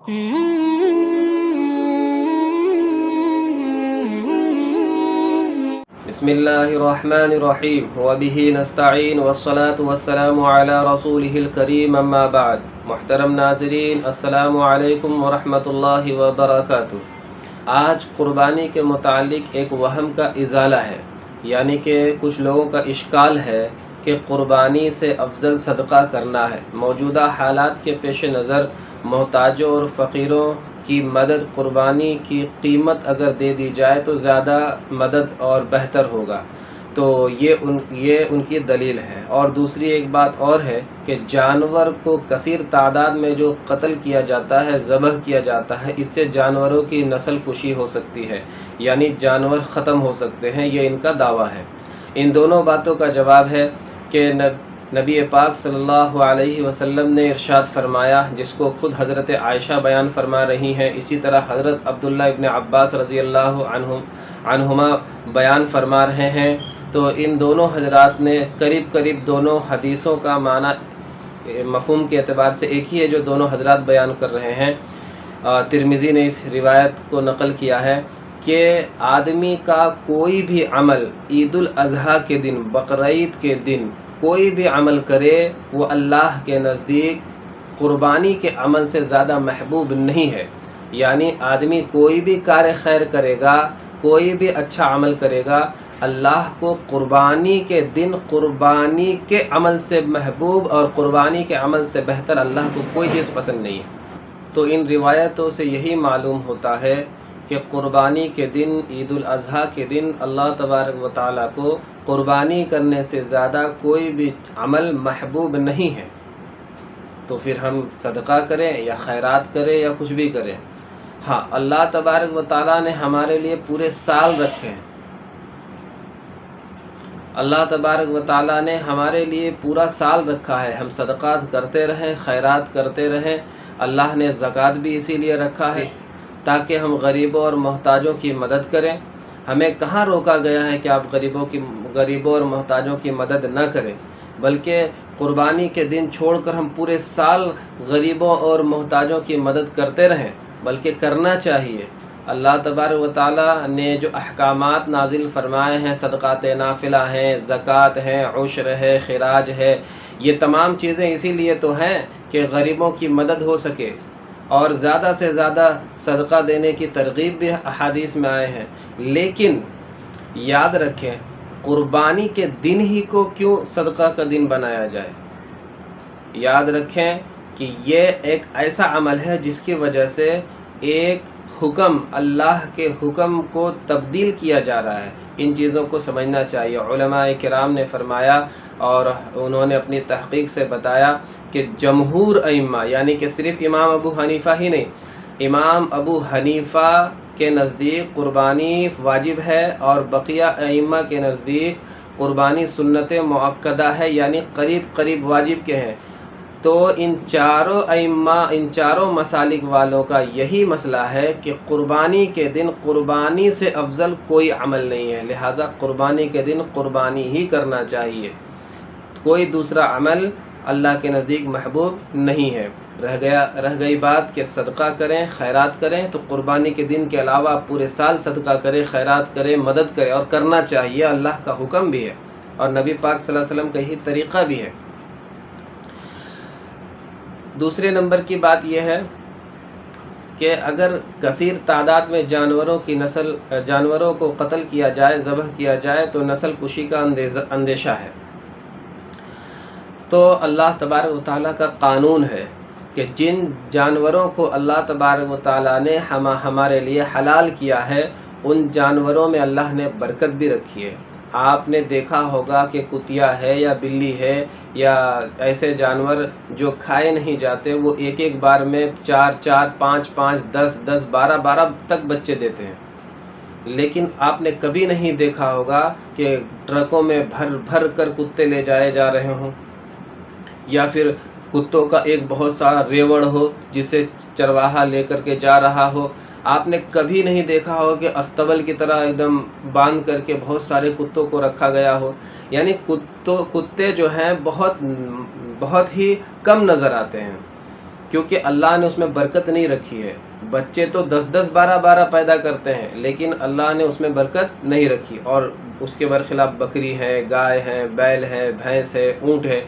بسم اللہ الرحمن الرحیم وبہ نستعین والصلاة والسلام علی رسولہ الکریم اما بعد۔ محترم ناظرین، السلام علیکم ورحمۃ اللہ وبرکاتہ۔ آج قربانی کے متعلق ایک وہم کا ازالہ ہے، یعنی کہ کچھ لوگوں کا اشکال ہے کہ قربانی سے افضل صدقہ کرنا ہے۔ موجودہ حالات کے پیش نظر محتاجوں اور فقیروں کی مدد، قربانی کی قیمت اگر دے دی جائے تو زیادہ مدد اور بہتر ہوگا، تو یہ ان کی دلیل ہے۔ اور دوسری ایک بات اور ہے کہ جانور کو کثیر تعداد میں جو قتل کیا جاتا ہے، ذبح کیا جاتا ہے، اس سے جانوروں کی نسل کشی ہو سکتی ہے، یعنی جانور ختم ہو سکتے ہیں، یہ ان کا دعویٰ ہے۔ ان دونوں باتوں کا جواب ہے کہ نبی پاک صلی اللہ علیہ وسلم نے ارشاد فرمایا، جس کو خود حضرت عائشہ بیان فرما رہی ہیں، اسی طرح حضرت عبداللہ ابن عباس رضی اللہ عنہما بیان فرما رہے ہیں۔ تو ان دونوں حضرات نے قریب دونوں حدیثوں کا معنی مفہوم کے اعتبار سے ایک ہی ہے جو دونوں حضرات بیان کر رہے ہیں۔ ترمذی نے اس روایت کو نقل کیا ہے کہ آدمی کا کوئی بھی عمل عید الاضحیٰ کے دن، بقرعید کے دن کوئی بھی عمل کرے، وہ اللہ کے نزدیک قربانی کے عمل سے زیادہ محبوب نہیں ہے۔ یعنی آدمی کوئی بھی کار خیر کرے گا، کوئی بھی اچھا عمل کرے گا، اللہ کو قربانی کے دن قربانی کے عمل سے محبوب اور قربانی کے عمل سے بہتر اللہ کو کوئی چیز پسند نہیں ہے۔ تو ان روایتوں سے یہی معلوم ہوتا ہے کہ قربانی کے دن، عید الاضحیٰ کے دن، اللہ تبارک و تعالیٰ کو قربانی کرنے سے زیادہ کوئی بھی عمل محبوب نہیں ہے۔ تو پھر ہم صدقہ کریں یا خیرات کریں یا کچھ بھی کریں، ہاں اللہ تبارک و تعالیٰ نے ہمارے لیے پورے سال رکھے ہیں۔ اللہ تبارک و تعالیٰ نے ہمارے لیے پورا سال رکھا ہے، ہم صدقات کرتے رہیں، خیرات کرتے رہیں۔ اللہ نے زکوٰۃ بھی اسی لیے رکھا ہے تاکہ ہم غریبوں اور محتاجوں کی مدد کریں۔ ہمیں کہاں روکا گیا ہے کہ آپ غریبوں اور محتاجوں کی مدد نہ کریں، بلکہ قربانی کے دن چھوڑ کر ہم پورے سال غریبوں اور محتاجوں کی مدد کرتے رہیں، بلکہ کرنا چاہیے۔ اللہ تبارک و تعالیٰ نے جو احکامات نازل فرمائے ہیں، صدقات نافلہ ہیں، زکوٰۃ ہیں، عشر ہے، خراج ہے، یہ تمام چیزیں اسی لیے تو ہیں کہ غریبوں کی مدد ہو سکے، اور زیادہ سے زیادہ صدقہ دینے کی ترغیب بھی احادیث میں آئے ہیں۔ لیکن یاد رکھیں، قربانی کے دن ہی کو کیوں صدقہ کا دن بنایا جائے؟ یاد رکھیں کہ یہ ایک ایسا عمل ہے جس کی وجہ سے ایک حکم، اللہ کے حکم کو تبدیل کیا جا رہا ہے۔ ان چیزوں کو سمجھنا چاہیے۔ علماء کرام نے فرمایا اور انہوں نے اپنی تحقیق سے بتایا کہ جمہور ائمہ، یعنی کہ صرف امام ابو حنیفہ ہی نہیں، امام ابو حنیفہ کے نزدیک قربانی واجب ہے، اور بقیہ ائمہ کے نزدیک قربانی سنت مؤکدہ ہے، یعنی قریب واجب کے ہیں۔ تو ان چاروں ائمہ، ان چاروں مسالک والوں کا یہی مسئلہ ہے کہ قربانی کے دن قربانی سے افضل کوئی عمل نہیں ہے، لہذا قربانی کے دن قربانی ہی کرنا چاہیے، کوئی دوسرا عمل اللہ کے نزدیک محبوب نہیں ہے۔ رہ گئی بات کہ صدقہ کریں، خیرات کریں، تو قربانی کے دن کے علاوہ پورے سال صدقہ کریں، خیرات کریں، مدد کریں، اور کرنا چاہیے، اللہ کا حکم بھی ہے اور نبی پاک صلی اللہ علیہ وسلم کا یہی طریقہ بھی ہے۔ دوسرے نمبر کی بات یہ ہے کہ اگر کثیر تعداد میں جانوروں کو قتل کیا جائے، ذبح کیا جائے، تو نسل کشی کا اندیشہ ہے۔ تو اللہ تبارک و تعالیٰ کا قانون ہے کہ جن جانوروں کو اللہ تبارک و تعالیٰ نے ہمارے لیے حلال کیا ہے، ان جانوروں میں اللہ نے برکت بھی رکھی ہے۔ آپ نے دیکھا ہوگا کہ کتیا ہے یا بلی ہے یا ایسے جانور جو کھائے نہیں جاتے، وہ ایک بار میں 4 5 10 12 تک بچے دیتے ہیں۔ لیکن آپ نے کبھی نہیں دیکھا ہوگا کہ ٹرکوں میں بھر کر کتے لے جائے جا رہے ہوں، یا پھر کتوں کا ایک بہت سارا ریوڑ ہو جسے چرواہا لے کر کے جا رہا ہو۔ آپ نے کبھی نہیں دیکھا ہو کہ استبل کی طرح ایک دم باندھ کر کے بہت سارے کتوں کو رکھا گیا ہو۔ یعنی کتے جو ہیں بہت ہی کم نظر آتے ہیں، کیونکہ اللہ نے اس میں برکت نہیں رکھی ہے۔ بچے تو 10 12 پیدا کرتے ہیں، لیکن اللہ نے اس میں برکت نہیں رکھی، اور اس کے برخلاف بکری ہے، گائے ہے، بیل ہے، بھینس ہے، اونٹ ہے،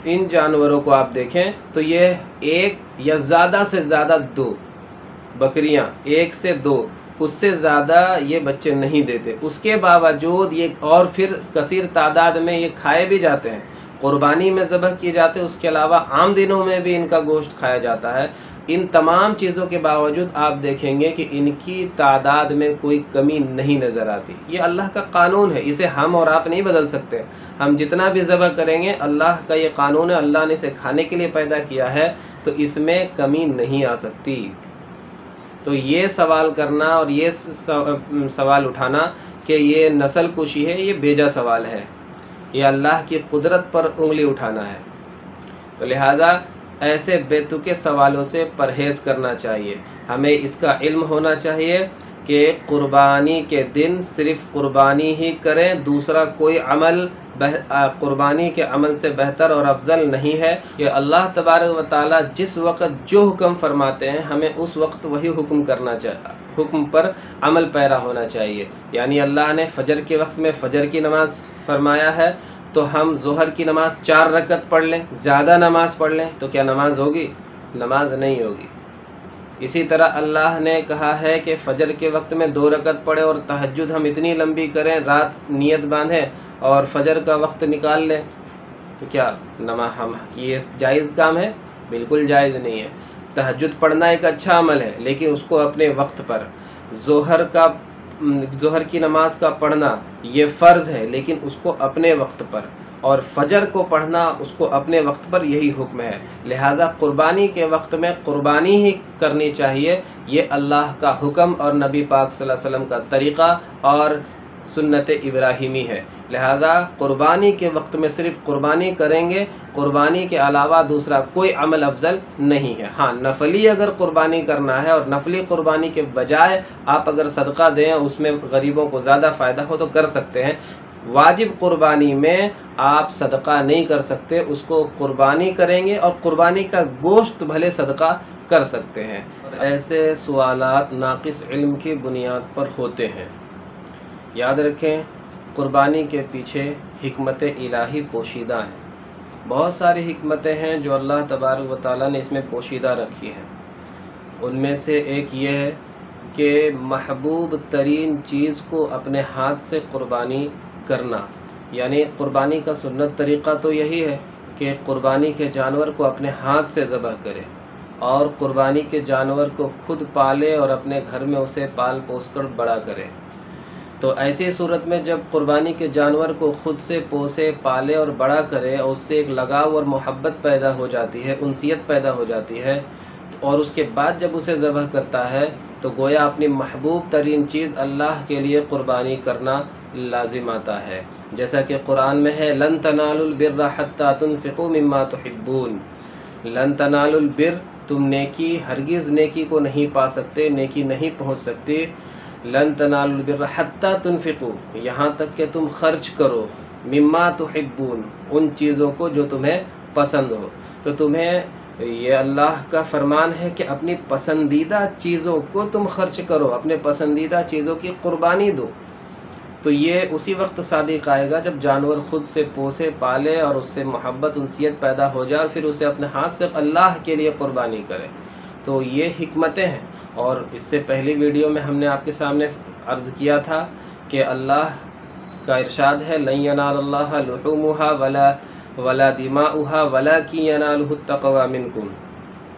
ان جانوروں کو آپ دیکھیں تو یہ ایک یا زیادہ سے زیادہ 2 بکریاں، 1 سے 2، اس سے زیادہ یہ بچے نہیں دیتے۔ اس کے باوجود یہ اور پھر کثیر تعداد میں یہ کھائے بھی جاتے ہیں، قربانی میں ذبح کیے جاتے ہیں، اس کے علاوہ عام دنوں میں بھی ان کا گوشت کھایا جاتا ہے۔ ان تمام چیزوں کے باوجود آپ دیکھیں گے کہ ان کی تعداد میں کوئی کمی نہیں نظر آتی۔ یہ اللہ کا قانون ہے، اسے ہم اور آپ نہیں بدل سکتے۔ ہم جتنا بھی ذبح کریں گے، اللہ کا یہ قانون ہے، اللہ نے اسے کھانے کے لیے پیدا کیا ہے، تو اس میں کمی نہیں آ سکتی۔ تو یہ سوال کرنا اور یہ سوال اٹھانا کہ یہ نسل کشی ہے، یہ بیجا سوال ہے، یہ اللہ کی قدرت پر انگلی اٹھانا ہے۔ تو لہٰذا ایسے بے تکے سوالوں سے پرہیز کرنا چاہیے۔ ہمیں اس کا علم ہونا چاہیے کہ قربانی کے دن صرف قربانی ہی کریں، دوسرا کوئی عمل قربانی کے عمل سے بہتر اور افضل نہیں ہے۔ کہ اللہ تبارک و تعالیٰ جس وقت جو حکم فرماتے ہیں، ہمیں اس وقت وہی حکم کرنا چاہیے، حکم پر عمل پیرا ہونا چاہیے۔ یعنی اللہ نے فجر کے وقت میں فجر کی نماز فرمایا ہے، تو ہم ظہر کی نماز 4 رکعت پڑھ لیں، زیادہ نماز پڑھ لیں، تو کیا نماز ہوگی؟ نماز نہیں ہوگی۔ اسی طرح اللہ نے کہا ہے کہ فجر کے وقت میں 2 رکعت پڑھیں، اور تہجد ہم اتنی لمبی کریں، رات نیت باندھیں اور فجر کا وقت نکال لیں، تو کیا یہ جائز کام ہے؟ بالکل جائز نہیں ہے۔ تہجد پڑھنا ایک اچھا عمل ہے، لیکن اس کو اپنے وقت پر۔ ظہر کی نماز کا پڑھنا یہ فرض ہے، لیکن اس کو اپنے وقت پر، اور فجر کو پڑھنا اس کو اپنے وقت پر، یہی حکم ہے۔ لہٰذا قربانی کے وقت میں قربانی ہی کرنی چاہیے، یہ اللہ کا حکم اور نبی پاک صلی اللہ علیہ وسلم کا طریقہ اور سنت ابراہیمی ہے۔ لہذا قربانی کے وقت میں صرف قربانی کریں گے، قربانی کے علاوہ دوسرا کوئی عمل افضل نہیں ہے۔ ہاں، نفلی اگر قربانی کرنا ہے، اور نفلی قربانی کے بجائے آپ اگر صدقہ دیں، اس میں غریبوں کو زیادہ فائدہ ہو تو کر سکتے ہیں۔ واجب قربانی میں آپ صدقہ نہیں کر سکتے، اس کو قربانی کریں گے، اور قربانی کا گوشت بھلے صدقہ کر سکتے ہیں۔ ایسے سوالات ناقص علم کی بنیاد پر ہوتے ہیں۔ یاد رکھیں، قربانی کے پیچھے حکمت الہی پوشیدہ ہیں، بہت ساری حکمتیں ہیں جو اللہ تبارک و تعالیٰ نے اس میں پوشیدہ رکھی ہیں۔ ان میں سے ایک یہ ہے کہ محبوب ترین چیز کو اپنے ہاتھ سے قربانی کرنا، یعنی قربانی کا سنت طریقہ تو یہی ہے کہ قربانی کے جانور کو اپنے ہاتھ سے ذبح کرے، اور قربانی کے جانور کو خود پالے اور اپنے گھر میں اسے پال پوس کر بڑا کرے۔ تو ایسی صورت میں جب قربانی کے جانور کو خود سے پوسے، پالے اور بڑا کرے، اور اس سے ایک لگاؤ اور محبت پیدا ہو جاتی ہے، انسیت پیدا ہو جاتی ہے، اور اس کے بعد جب اسے ذبح کرتا ہے تو گویا اپنی محبوب ترین چیز اللہ کے لیے قربانی کرنا لازم آتا ہے۔ جیسا کہ قرآن میں ہے، لن تنالوا البر حتى تنفقوا مما تحبون۔ لن تنالوا البر، تم نیکی، ہرگز نیکی کو نہیں پا سکتے، نیکی نہیں پہنچ سکتی۔ لن تنالوا البر حتى تنفقوا، یہاں تک کہ تم خرچ کرو، مما تحبون، ان چیزوں کو جو تمہیں پسند ہو۔ تو تمہیں یہ اللہ کا فرمان ہے کہ اپنی پسندیدہ چیزوں کو تم خرچ کرو، اپنے پسندیدہ چیزوں کی قربانی دو۔ تو یہ اسی وقت صادق آئے گا جب جانور خود سے پوسے، پالے اور اس سے محبت، انسیت پیدا ہو جائے، اور پھر اسے اپنے ہاتھ سے اللہ کے لیے قربانی کرے۔ تو یہ حکمتیں ہیں۔ اور اس سے پہلی ویڈیو میں ہم نے آپ کے سامنے عرض کیا تھا کہ اللہ کا ارشاد ہے، لن ینال اللہ لحومها ولا دماؤها ولکن ینالہ التقوی منکم،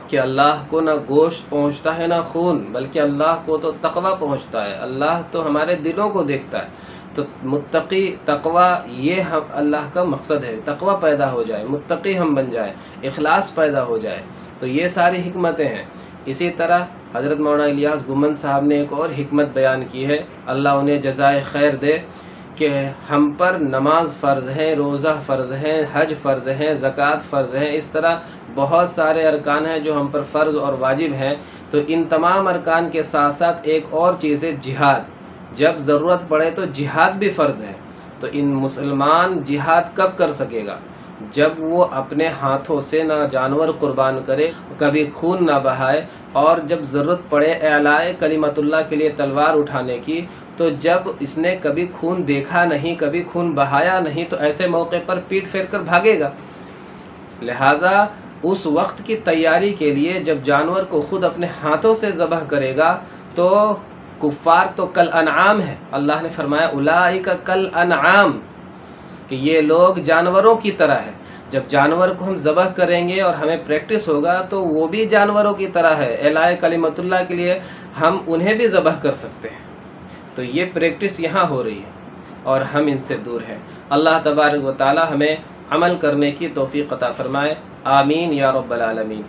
کہ اللہ کو نہ گوشت پہنچتا ہے نہ خون، بلکہ اللہ کو تو تقوی پہنچتا ہے۔ اللہ تو ہمارے دلوں کو دیکھتا ہے۔ تو متقی، تقوی، یہ اللہ کا مقصد ہے، تقوی پیدا ہو جائے، متقی ہم بن جائے، اخلاص پیدا ہو جائے۔ تو یہ ساری حکمتیں ہیں۔ اسی طرح حضرت مولانا الیاس گمن صاحب نے ایک اور حکمت بیان کی ہے، اللہ انہیں جزائے خیر دے، کہ ہم پر نماز فرض ہے، روزہ فرض ہے، حج فرض ہے، زکوٰۃ فرض ہے، اس طرح بہت سارے ارکان ہیں جو ہم پر فرض اور واجب ہیں۔ تو ان تمام ارکان کے ساتھ ساتھ ایک اور چیز ہے جہاد، جب ضرورت پڑے تو جہاد بھی فرض ہے۔ تو ان مسلمان جہاد کب کر سکے گا؟ جب وہ اپنے ہاتھوں سے نہ جانور قربان کرے، کبھی خون نہ بہائے، اور جب ضرورت پڑے اعلاء کلمت اللہ کے لیے تلوار اٹھانے کی، تو جب اس نے کبھی خون دیکھا نہیں، کبھی خون بہایا نہیں، تو ایسے موقع پر پیٹ پھیر کر بھاگے گا۔ لہٰذا اس وقت کی تیاری کے لیے جب جانور کو خود اپنے ہاتھوں سے ذبح کرے گا تو کفار تو کل انعام ہے۔ اللہ نے فرمایا اولئک کل انعام، کہ یہ لوگ جانوروں کی طرح ہے۔ جب جانور کو ہم ذبح کریں گے اور ہمیں پریکٹس ہوگا تو وہ بھی جانوروں کی طرح ہے، اعلاء کلمت اللہ کے لیے ہم انہیں بھی ذبح کر سکتے ہیں۔ تو یہ پریکٹس یہاں ہو رہی ہے اور ہم ان سے دور ہیں۔ اللہ تبارک و تعالی ہمیں عمل کرنے کی توفیق عطا فرمائے، آمین یا رب العالمین۔